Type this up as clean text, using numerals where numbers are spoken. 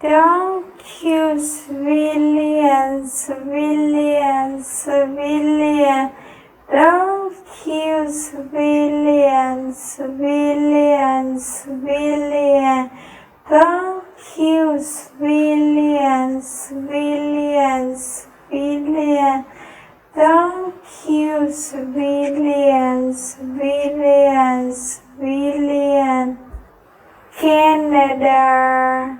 Don't you civilians, civilians, civilian. Don't you civilians, civilians, civilian. Don't you civilians, civilians, civilian. Don't you civilians, civilians, civilian. Canada.